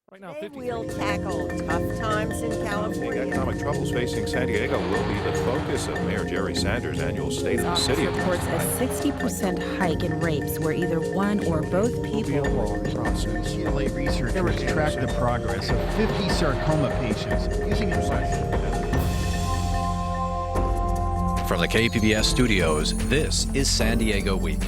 Right now, Today 50. we'll tackle tough times in The California. economic troubles facing San Diego will be the focus of Mayor Jerry Sanders' annual State of the City reports address. a 60% hike in rapes where either one or both people. long process. UCLA researchers tracked the progress of 50 sarcoma patients using From the KPBS studios, this is San Diego Week.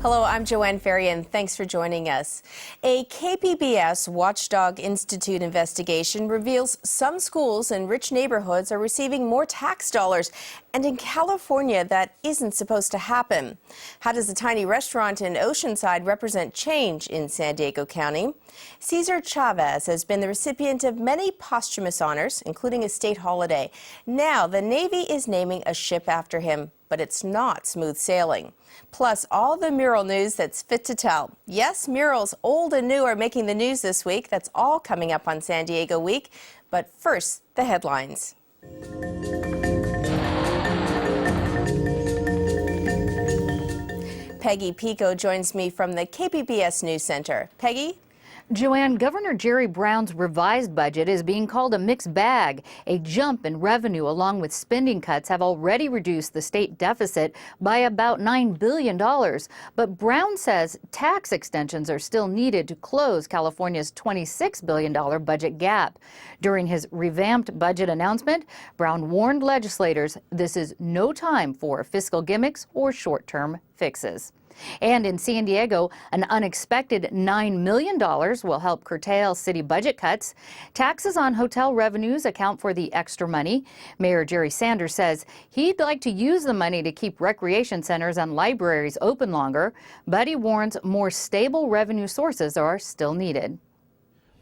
Hello, I'm Joanne Ferry, and thanks for joining us. A KPBS Watchdog Institute investigation reveals some schools in rich neighborhoods are receiving more tax dollars, and in California, that isn't supposed to happen. How does a tiny restaurant in Oceanside represent change in San Diego County? Cesar Chavez has been the recipient of many posthumous honors, including a state holiday. Now, the Navy is naming a ship after him, but it's not smooth sailing. Plus, all the mural news that's fit to tell. Yes, murals old and new are making the news this week. That's all coming up on San Diego Week. But first, the headlines. Peggy Pico joins me from the KPBS News Center. Peggy? Joanne, Governor Jerry Brown's revised budget is being called a mixed bag. A jump in revenue along with spending cuts have already reduced the state deficit by about $9 billion. But Brown says tax extensions are still needed to close California's $26 billion budget gap. During his revamped budget announcement, Brown warned legislators this is no time for fiscal gimmicks or short-term fixes. And in San Diego, an unexpected $9 million will help curtail city budget cuts. Taxes on hotel revenues account for the extra money. Mayor Jerry Sanders says he'd like to use the money to keep recreation centers and libraries open longer, but he warns more stable revenue sources are still needed.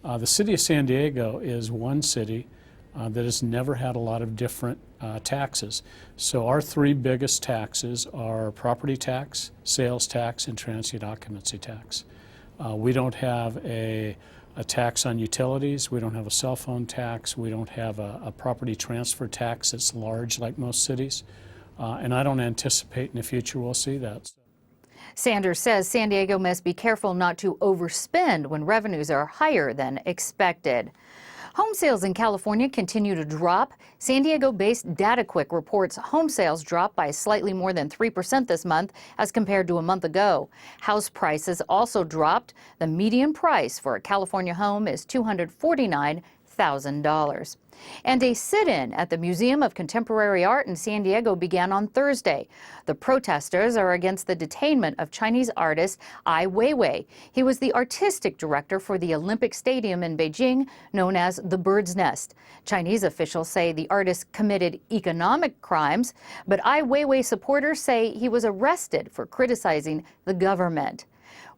The city of San Diego is one city that has never had a lot of different taxes. So our three biggest taxes are property tax, sales tax, and transient occupancy tax. We don't have a tax on utilities. We don't have a cell phone tax. We don't have a property transfer tax that's large like most cities. And I don't anticipate in the future we'll see that. Sanders says San Diego must be careful not to overspend when revenues are higher than expected. Home sales in California continue to drop. San Diego-based DataQuick reports home sales dropped by slightly more than 3% this month as compared to a month ago. House prices also dropped. The median price for a California home is $249,000. And a sit-in at the Museum of Contemporary Art in San Diego began on Thursday. The protesters are against the detainment of Chinese artist Ai Weiwei. He was the artistic director for the Olympic Stadium in Beijing, known as the Bird's Nest. Chinese officials say the artist committed economic crimes, but Ai Weiwei supporters say he was arrested for criticizing the government.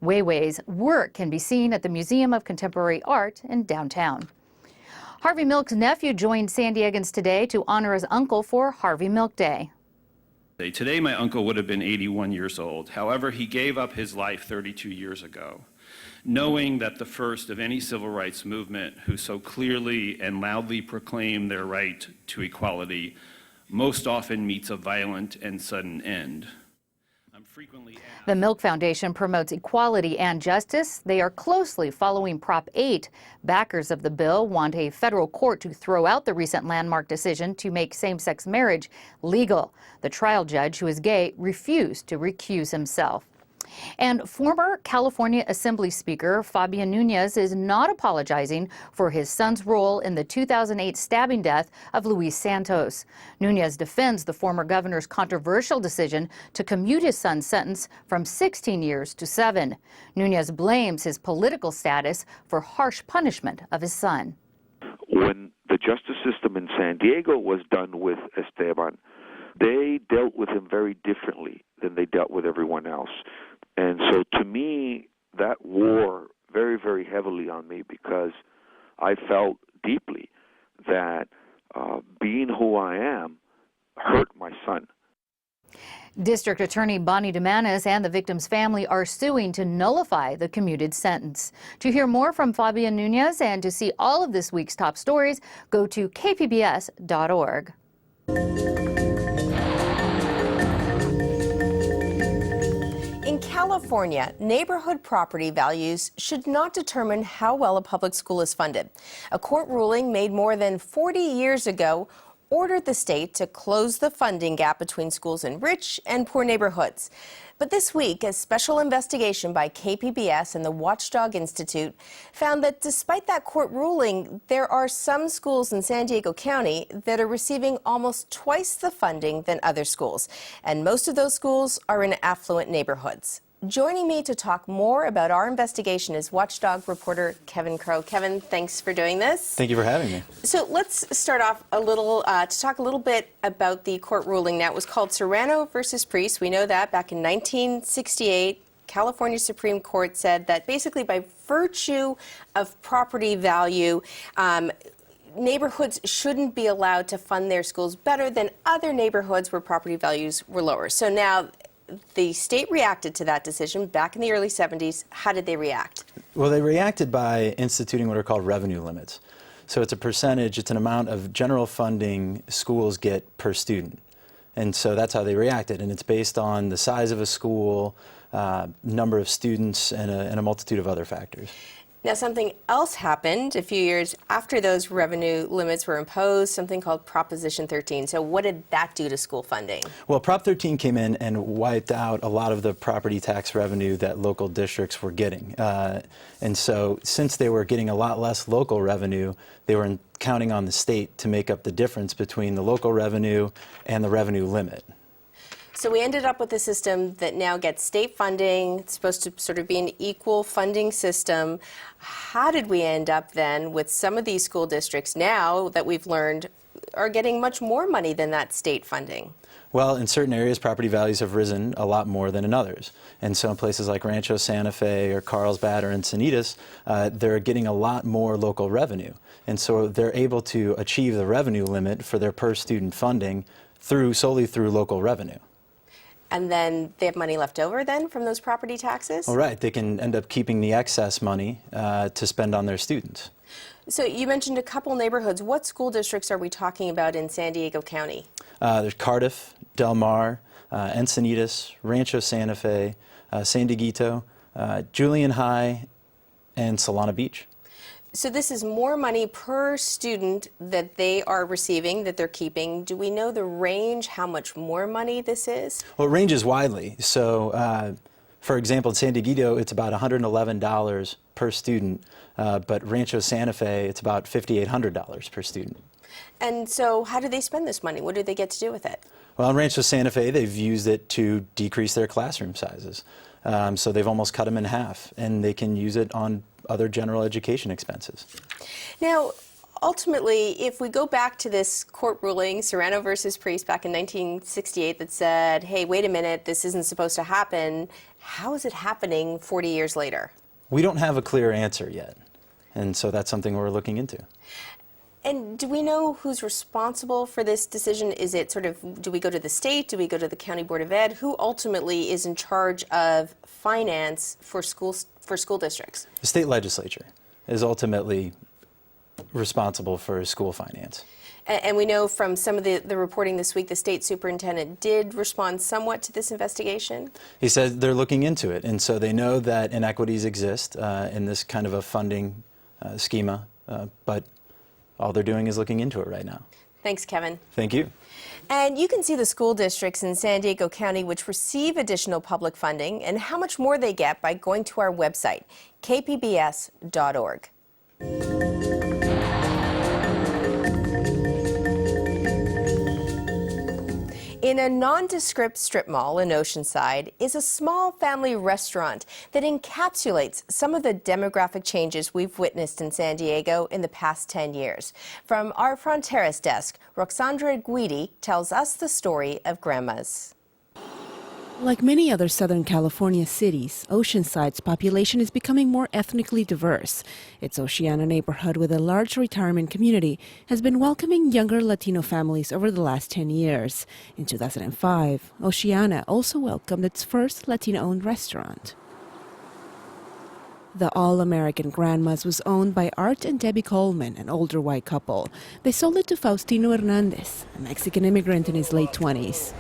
Weiwei's work can be seen at the Museum of Contemporary Art in downtown. Harvey Milk's nephew joined San Diegans today to honor his uncle for Harvey Milk Day. Today, my uncle would have been 81 years old. However, he gave up his life 32 years ago, knowing that the first of any civil rights movement who so clearly and loudly proclaimed their right to equality most often meets a violent and sudden end. The Milk Foundation promotes equality and justice. They are closely following Prop 8. Backers of the bill want a federal court to throw out the recent landmark decision to make same-sex marriage legal. The trial judge, who is gay, refused to recuse himself. And former California Assembly Speaker Fabian Nunez is not apologizing for his son's role in the 2008 stabbing death of Luis Santos. Nunez defends the former governor's controversial decision to commute his son's sentence from 16 years to 7. Nunez blames his political status for harsh punishment of his son. When the justice system in San Diego was done with Esteban, they dealt with him very differently than they dealt with everyone else. And so to me, that wore very, very heavily on me because I felt deeply that being who I am hurt my son. District Attorney Bonnie DeManis and the victim's family are suing to nullify the commuted sentence. To hear more from Fabian Nunez and to see all of this week's top stories, go to kpbs.org. In California, neighborhood property values should not determine how well a public school is funded. A court ruling made more than 40 years ago ordered the state to close the funding gap between schools in rich and poor neighborhoods. But this week, a special investigation by KPBS and the Watchdog Institute found that despite that court ruling, there are some schools in San Diego County that are receiving almost twice the funding than other schools. And most of those schools are in affluent neighborhoods. Joining me to talk more about our investigation is Watchdog reporter Kevin Crow. Kevin, thanks for doing this. Thank you for having me. So let's start off a little to talk a little bit about the court ruling. Now, it was called Serrano versus Priest. We know that back in 1968, California Supreme Court said that basically by virtue of property value, neighborhoods shouldn't be allowed to fund their schools better than other neighborhoods where property values were lower. So now the state reacted to that decision back in the early 70s. How did they react? Well, they reacted by instituting what are called revenue limits. So it's a percentage, it's an amount of general funding schools get per student. And so that's how they reacted. And it's based on the size of a school, number of students, and a multitude of other factors. Now, something else happened a few years after those revenue limits were imposed, something called Proposition 13. So what did that do to school funding? Well, Prop 13 came in and wiped out a lot of the property tax revenue that local districts were getting. And so since they were getting a lot less local revenue, they were counting on the state to make up the difference between the local revenue and the revenue limit. So we ended up with a system that now gets state funding. It's supposed to sort of be an equal funding system. How did we end up then with some of these school districts now that we've learned are getting much more money than that state funding? Well, in certain areas, property values have risen a lot more than in others. And so in places like Rancho Santa Fe or Carlsbad or Encinitas, they're getting a lot more local revenue. And so they're able to achieve the revenue limit for their per student funding solely through local revenue. And then they have money left over then from those property taxes? All right, they can end up keeping the excess money to spend on their students. So you mentioned a couple neighborhoods. What school districts are we talking about in San Diego County? There's Cardiff, Del Mar, Encinitas, Rancho Santa Fe, San Dieguito, Julian High, and Solana Beach. So this is more money per student that they are receiving, that they're keeping. Do we know the range, how much more money this is? Well, it ranges widely. So, for example, in San Dieguito, it's about $111 per student, but Rancho Santa Fe, it's about $5,800 per student. And so how do they spend this money? What do they get to do with it? Well, in Rancho Santa Fe, they've used it to decrease their classroom sizes. So they've almost cut them in half, and they can use it on other general education expenses. Now, ultimately, if we go back to this court ruling, Serrano versus Priest, back in 1968, that said, hey, wait a minute, this isn't supposed to happen, how is it happening 40 years later? We don't have a clear answer yet, and so that's something we're looking into. And do we know who's responsible for this decision? Is it sort of, do we go to the state? Do we go to the County Board of Ed? Who ultimately is in charge of finance for school districts? The state legislature is ultimately responsible for school finance. And we know from some of the reporting this week, the state superintendent did respond somewhat to this investigation. He said they're looking into it, and so they know that inequities exist in this kind of a funding schema, but all they're doing is looking into it right now. Thanks, Kevin. Thank you. And you can see the school districts in San Diego County which receive additional public funding and how much more they get by going to our website, kpbs.org. In a nondescript strip mall in Oceanside is a small family restaurant that encapsulates some of the demographic changes we've witnessed in San Diego in the past 10 years. From our Fronteras desk, Roxandra Guidi tells us the story of grandmas. Like many other Southern California cities, Oceanside's population is becoming more ethnically diverse. Its Oceana neighborhood, with a large retirement community, has been welcoming younger Latino families over the last 10 years. In 2005, Oceana also welcomed its first Latino-owned restaurant. The All-American Grandmas was owned by Art and Debbie Coleman, an older white couple. They sold it to Faustino Hernandez, a Mexican immigrant in his late 20s.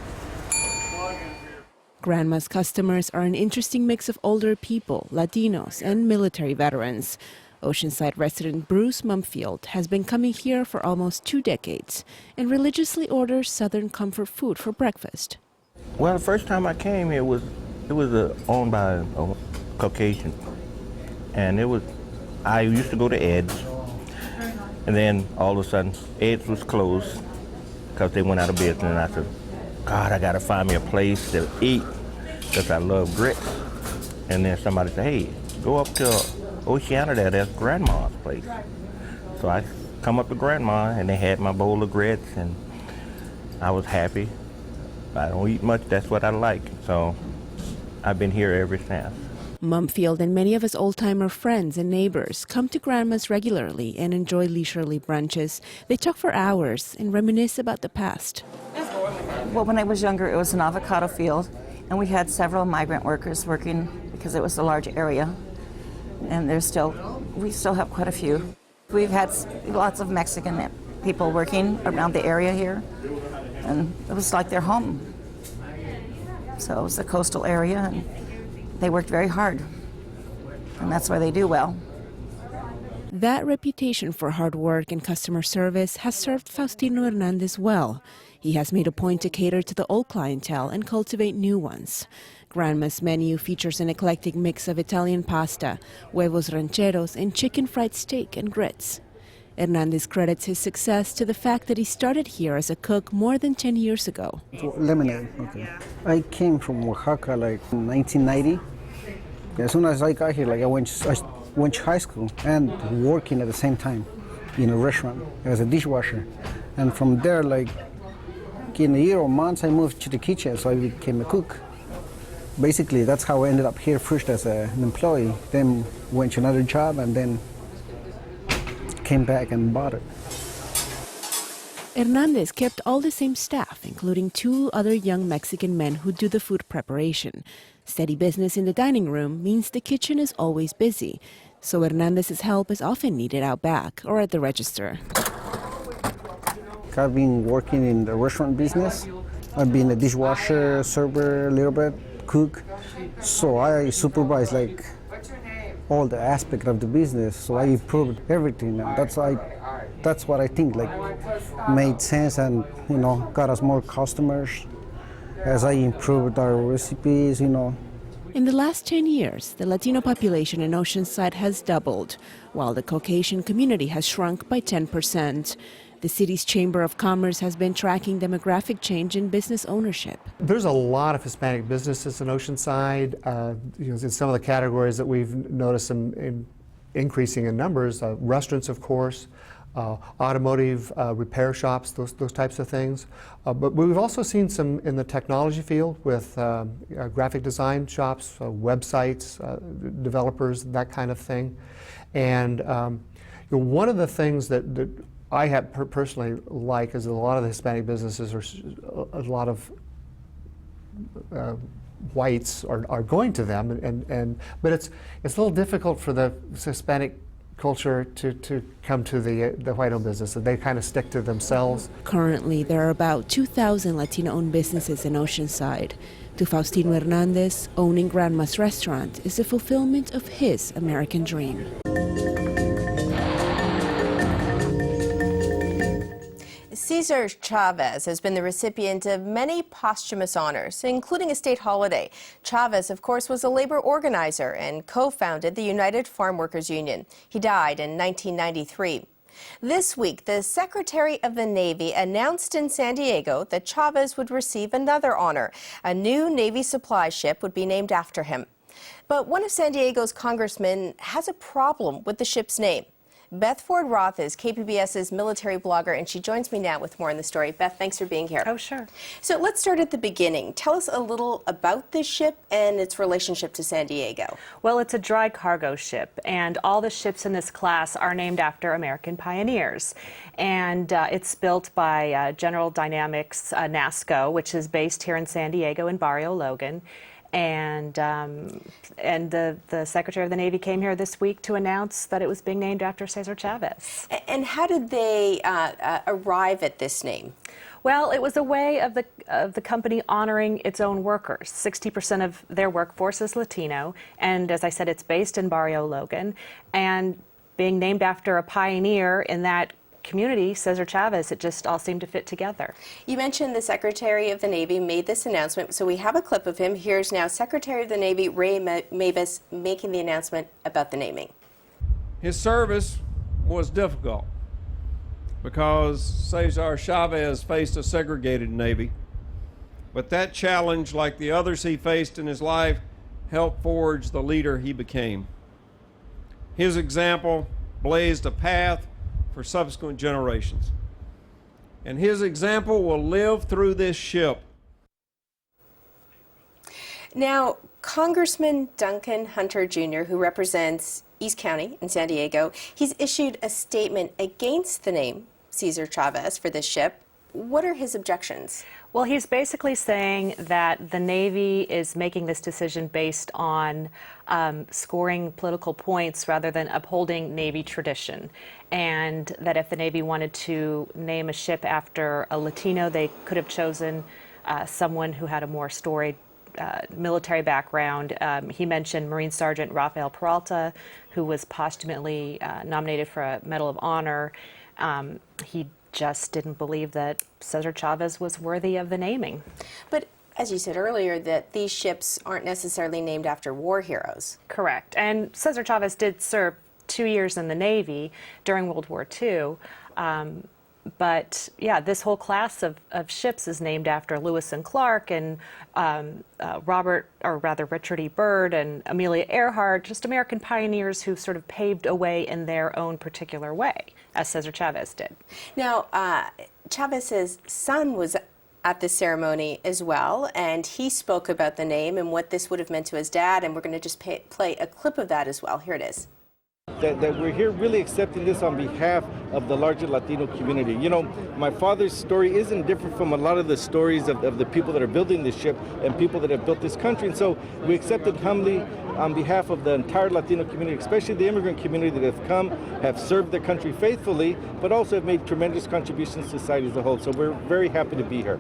Grandma's customers are an interesting mix of older people, Latinos, and military veterans. Oceanside resident Bruce Mumfield has been coming here for almost 2 decades and religiously orders Southern comfort food for breakfast. Well, the first time I came here, it was owned by a Caucasian, and I used to go to Ed's, and then all of a sudden Ed's was closed because they went out of business, and I said, God, I gotta find me a place to eat because I love grits. And then somebody said, hey, go up to Oceana there, that's Grandma's place. So I come up to Grandma, and they had my bowl of grits, and I was happy. I don't eat much, that's what I like. So I've been here ever since. Mumfield and many of his old-timer friends and neighbors come to Grandma's regularly and enjoy leisurely brunches. They talk for hours and reminisce about the past. Well, when I was younger, it was an avocado field, and we had several migrant workers working because it was a large area. And we still have quite a few. We've had lots of Mexican people working around the area here, and it was like their home. So it was a coastal area, and they worked very hard, and that's why they do well. That reputation for hard work and customer service has served Faustino Hernandez well. He has made a point to cater to the old clientele and cultivate new ones. Grandma's menu features an eclectic mix of Italian pasta, huevos rancheros, and chicken fried steak and grits. Hernandez credits his success to the fact that he started here as a cook more than 10 years ago. Lemonade, okay. I came from Oaxaca like in 1990. As soon as I got here, I went to high school and working at the same time in a restaurant as a dishwasher. And from there, in a year or months, I moved to the kitchen, so I became a cook. Basically, that's how I ended up here first as an employee, then went to another job, and then came back and bought it. Hernandez kept all the same staff, including 2 other young Mexican men who do the food preparation. Steady business in the dining room means the kitchen is always busy, so Hernandez's help is often needed out back or at the register. I've been working in the restaurant business. I've been a dishwasher, server, a little bit, cook. So I supervise all the aspect of the business. So I improved everything. That's what I think made sense and got us more customers as I improved our recipes. In the last 10 years, the Latino population in Oceanside has doubled, while the Caucasian community has shrunk by 10%. The city's Chamber of Commerce has been tracking demographic change in business ownership. There's a lot of Hispanic businesses in Oceanside. In some of the categories that we've noticed in increasing in numbers, restaurants, of course, automotive repair shops, those types of things. But we've also seen some in the technology field with graphic design shops, websites, developers, that kind of thing. And one of the things that I have personally is a lot of the Hispanic businesses are a lot of whites are going to them, but it's a little difficult for the Hispanic culture to come to the white-owned business. They kind of stick to themselves. Currently, there are about 2,000 Latino-owned businesses in Oceanside. To Faustino Hernandez, owning Grandma's restaurant is the fulfillment of his American dream. Cesar Chavez has been the recipient of many posthumous honors, including a state holiday. Chavez, of course, was a labor organizer and co-founded the United Farm Workers Union. He died in 1993. This week, the Secretary of the Navy announced in San Diego that Chavez would receive another honor. A new Navy supply ship would be named after him. But one of San Diego's congressmen has a problem with the ship's name. Beth Ford Roth is KPBS's military blogger, and she joins me now with more on the story. Beth, thanks for being here. Oh, sure. So let's start at the beginning. Tell us a little about this ship and its relationship to San Diego. Well, it's a dry cargo ship, and all the ships in this class are named after American pioneers. And it's built by General Dynamics NASCO, which is based here in San Diego in Barrio Logan. And the Secretary of the Navy came here this week to announce that it was being named after Cesar Chavez. And how did they arrive at this name? Well, it was a way of the company honoring its own workers. 60% of their workforce is Latino, and as I said, it's based in Barrio Logan. And being named after a pioneer in that community, Cesar Chavez, it just all seemed to fit together. You mentioned the Secretary of the Navy made this announcement, so we have a clip of him. Here's now Secretary of the Navy Ray Mabus making the announcement about the naming. His service was difficult because Cesar Chavez faced a segregated Navy, but that challenge, like the others he faced in his life, helped forge the leader he became. His example blazed a path for subsequent generations. And his example will live through this ship. Now, Congressman Duncan Hunter Jr., who represents East County in San Diego, he's issued a statement against the name Cesar Chavez for this ship. What are his objections? Well, he's basically saying that the Navy is making this decision based on scoring political points rather than upholding Navy tradition. And that if the Navy wanted to name a ship after a Latino, they could have chosen someone who had a more storied military background. He mentioned Marine Sergeant Rafael Peralta, who was posthumously nominated for a Medal of Honor. He just didn't believe that Cesar Chavez was worthy of the naming. But as you said earlier, that these ships aren't necessarily named after war heroes. Correct. And Cesar Chavez did serve 2 years in the Navy during World War II. But yeah, this whole class of ships is named after Lewis and Clark and Richard E. Byrd and Amelia Earhart, just American pioneers who sort of paved a way in their own particular way, as Cesar Chavez did. Now, Chavez's son was at the ceremony as well, and he spoke about the name and what this would have meant to his dad, and we're going to just play a clip of that as well. Here it is. That we're here really accepting this on behalf of the larger Latino community. You know, my father's story isn't different from a lot of the stories of the people that are building this ship and people that have built this country. And so we accept it humbly on behalf of the entire Latino community, especially the immigrant community that have come, have served their country faithfully, but also have made tremendous contributions to society as a whole. So we're very happy to be here.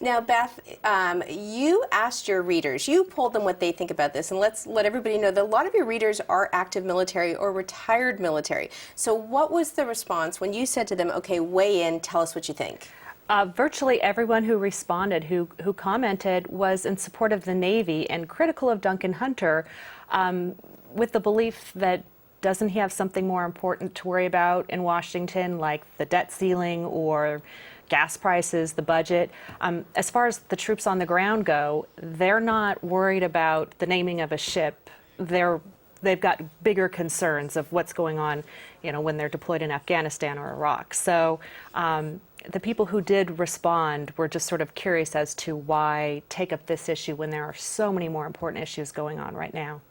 Now, Beth, you asked your readers, you polled them what they think about this, and let's let everybody know that a lot of your readers are active military or retired military. So what was the response when you said to them, okay, weigh in, tell us what you think? Virtually everyone who responded, who commented, was in support of the Navy and critical of Duncan Hunter, with the belief that doesn't he have something more important to worry about in Washington, like the debt ceiling or gas prices, the budget. As far as the troops on the ground go, they're not worried about the naming of a ship. They've got bigger concerns of what's going on, you know, when they're deployed in Afghanistan or Iraq. So the people who did respond were just sort of curious as to why take up this issue when there are so many more important issues going on right now.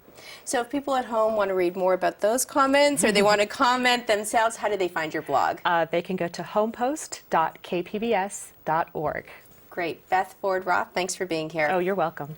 So if people at home want to read more about those comments or they want to comment themselves, how do they find your blog? They can go to homepost.kpbs.org. Great. Beth Ford Roth, thanks for being here. Oh, you're welcome.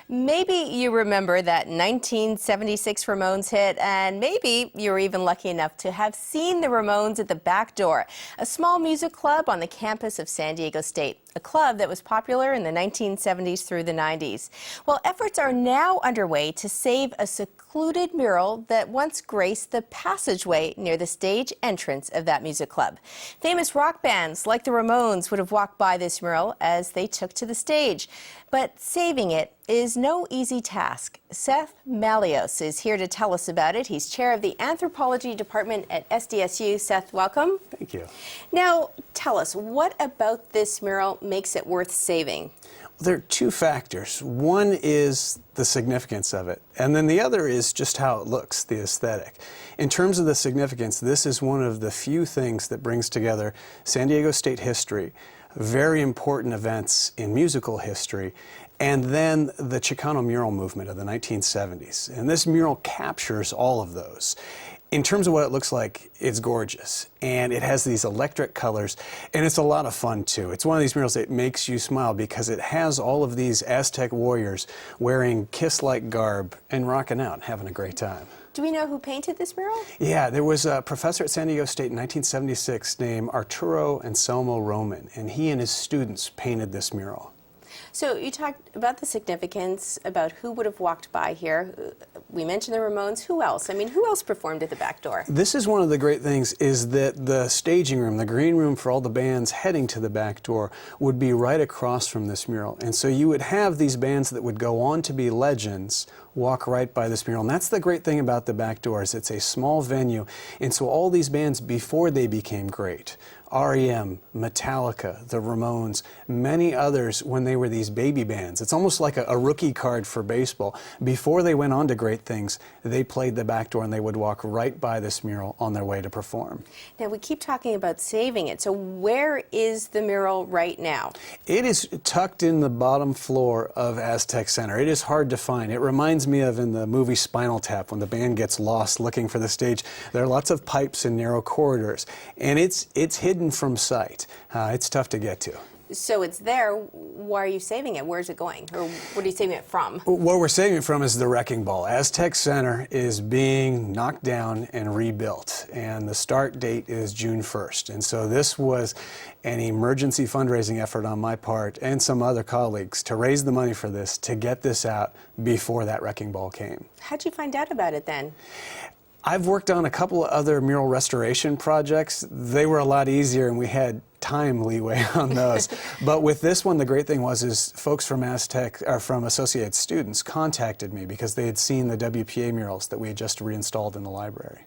Maybe you remember that 1976 Ramones hit, and maybe you were even lucky enough to have seen the Ramones at the Back Door, a small music club on the campus of San Diego State, a club that was popular in the 1970s through the 90s. Well, efforts are now underway to save a secluded mural that once graced the passageway near the stage entrance of that music club. Famous rock bands like the Ramones would have walked by this mural as they took to the stage. But saving it is no easy task. Seth Malios is here to tell us about it. He's chair of the anthropology department at SDSU. Seth, welcome. Thank you. Now, tell us, what about this mural makes it worth saving? There are two factors. One is the significance of it, and then the other is just how it looks, the aesthetic. In terms of the significance, this is one of the few things that brings together San Diego State history, very important events in musical history, and then the Chicano mural movement of the 1970s. And this mural captures all of those. In terms of what it looks like, it's gorgeous, and it has these electric colors, and it's a lot of fun too. It's one of these murals that makes you smile because it has all of these Aztec warriors wearing kiss-like garb and rocking out, having a great time. Do we know who painted this mural? Yeah, there was a professor at San Diego State in 1976 named Arturo Anselmo Roman, and he and his students painted this mural. So you talked about the significance, about who would have walked by here. We mentioned the Ramones. Who else? I mean, who else performed at the back door? This is one of the great things, is that the staging room, the green room for all the bands heading to the back door, would be right across from this mural. And so you would have these bands that would go on to be legends walk right by this mural. And that's the great thing about the back door, is it's a small venue. And so all these bands, before they became great, REM, Metallica, the Ramones, many others, when they were these baby bands. It's almost like a rookie card for baseball. Before they went on to great things, they played the back door and they would walk right by this mural on their way to perform. Now, we keep talking about saving it. So where is the mural right now? It is tucked in the bottom floor of Aztec Center. It is hard to find. It reminds me of in the movie Spinal Tap, when the band gets lost looking for the stage. There are lots of pipes and narrow corridors, and it's hidden from sight. It's tough to get to. So it's there. Why are you saving it? Where's it going? Or what are you saving it from? What we're saving it from is the wrecking ball. Aztec Center is being knocked down and rebuilt, and the start date is June 1st. And so this was an emergency fundraising effort on my part and some other colleagues to raise the money for this, to get this out before that wrecking ball came. How'd you find out about it then? I've worked on a couple of other mural restoration projects. They were a lot easier, and we had time leeway on those. But with this one, the great thing is folks from Aztec, or from Associated Students, contacted me because they had seen the WPA murals that we had just reinstalled in the library.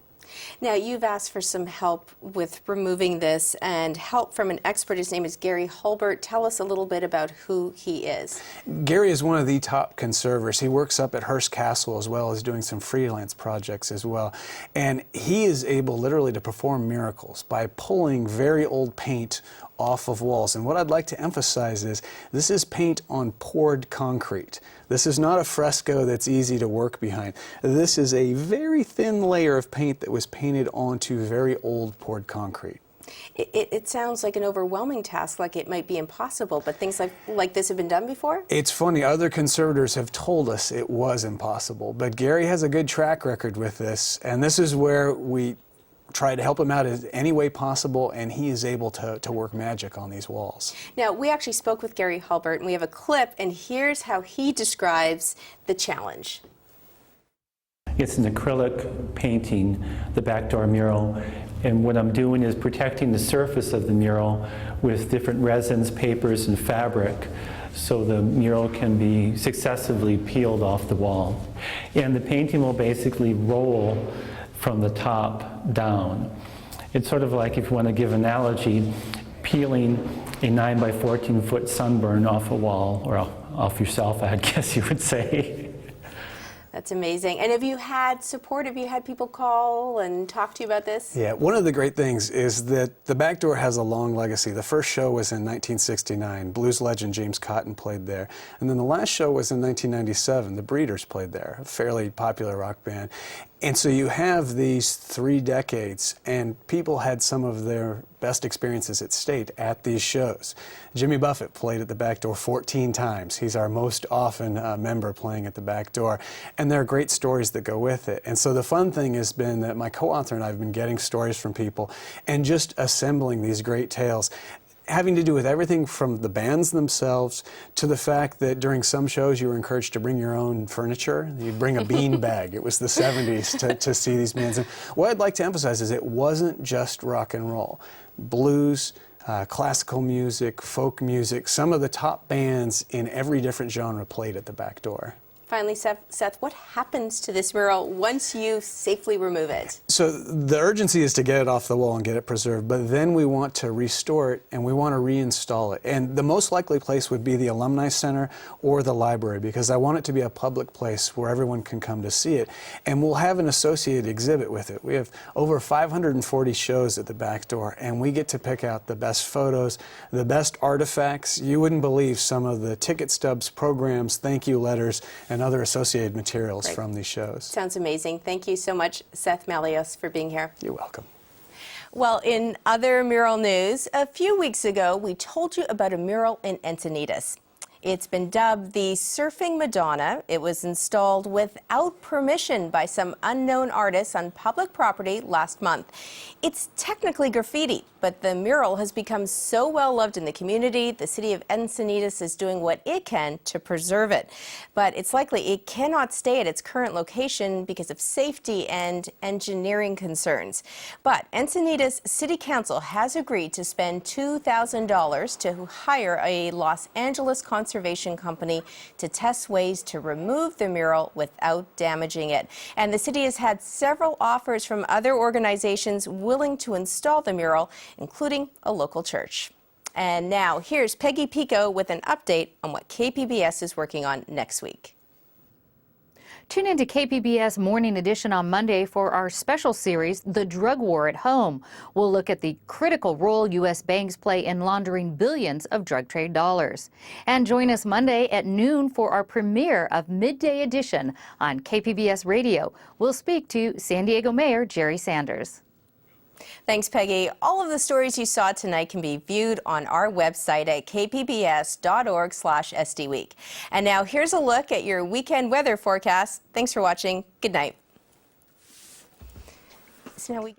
Now, you've asked for some help with removing this, and help from an expert. His name is Gary Hulbert. Tell us a little bit about who he is. Gary is one of the top conservers. He works up at Hearst Castle, as well as doing some freelance projects as well. And he is able literally to perform miracles by pulling very old paint off of walls. And what I'd like to emphasize is this is paint on poured concrete. This is not a fresco that's easy to work behind. This is a very thin layer of paint that was painted onto very old poured concrete. It sounds like an overwhelming task, like it might be impossible, but things like this have been done before? It's funny, other conservators have told us it was impossible, but Gary has a good track record with this, and this is where we try to help him out in any way possible, and he is able to work magic on these walls. Now, we actually spoke with Gary Hulbert, and we have a clip, and here's how he describes the challenge. It's an acrylic painting, the back door mural, and what I'm doing is protecting the surface of the mural with different resins, papers, and fabric, so the mural can be successively peeled off the wall. And the painting will basically roll from the top down. It's sort of like, if you want to give an analogy, peeling a 9 by 14 foot sunburn off a wall, or off yourself, I guess you would say. That's amazing. And have you had support? Have you had people call and talk to you about this? Yeah, one of the great things is that the back door has a long legacy. The first show was in 1969. Blues legend James Cotton played there. And then the last show was in 1997. The Breeders played there, a fairly popular rock band. And so you have these 3 decades, and people had some of their best experiences at State at these shows. Jimmy Buffett played at the back door 14 times. He's our most often member playing at the back door. And there are great stories that go with it. And so the fun thing has been that my co-author and I have been getting stories from people and just assembling these great tales, having to do with everything from the bands themselves to the fact that during some shows you were encouraged to bring your own furniture. You'd bring a bean bag. It was the 70s to see these bands. And what I'd like to emphasize is it wasn't just rock and roll. Blues, classical music, folk music, some of the top bands in every different genre played at the back door. Finally, Seth, what happens to this mural once you safely remove it? So the urgency is to get it off the wall and get it preserved, but then we want to restore it and we want to reinstall it. And the most likely place would be the Alumni Center or the library, because I want it to be a public place where everyone can come to see it. And we'll have an associated exhibit with it. We have over 540 shows at the back door, and we get to pick out the best photos, the best artifacts. You wouldn't believe some of the ticket stubs, programs, thank you letters, and other associated materials from these shows. Sounds amazing. Thank you so much, Seth Malios, for being here. You're welcome. Well, in other mural news, a few weeks ago, we told you about a mural in Encinitas. It's been dubbed the Surfing Madonna. It was installed without permission by some unknown artists on public property last month. It's technically graffiti, but the mural has become so well loved in the community, the city of Encinitas is doing what it can to preserve it. But it's likely it cannot stay at its current location because of safety and engineering concerns. But Encinitas City Council has agreed to spend $2,000 to hire a Los Angeles conservation company to test ways to remove the mural without damaging it. And the city has had several offers from other organizations willing to install the mural, including a local church. And now here's Peggy Pico with an update on what KPBS is working on next week. Tune into KPBS Morning Edition on Monday for our special series, The Drug War at Home. We'll look at the critical role U.S. banks play in laundering billions of drug trade dollars. And join us Monday at noon for our premiere of Midday Edition on KPBS Radio. We'll speak to San Diego Mayor Jerry Sanders. Thanks, Peggy. All of the stories you saw tonight can be viewed on our website at kpbs.org/SDWeek. And now here's a look at your weekend weather forecast. Thanks for watching. Good night. So now we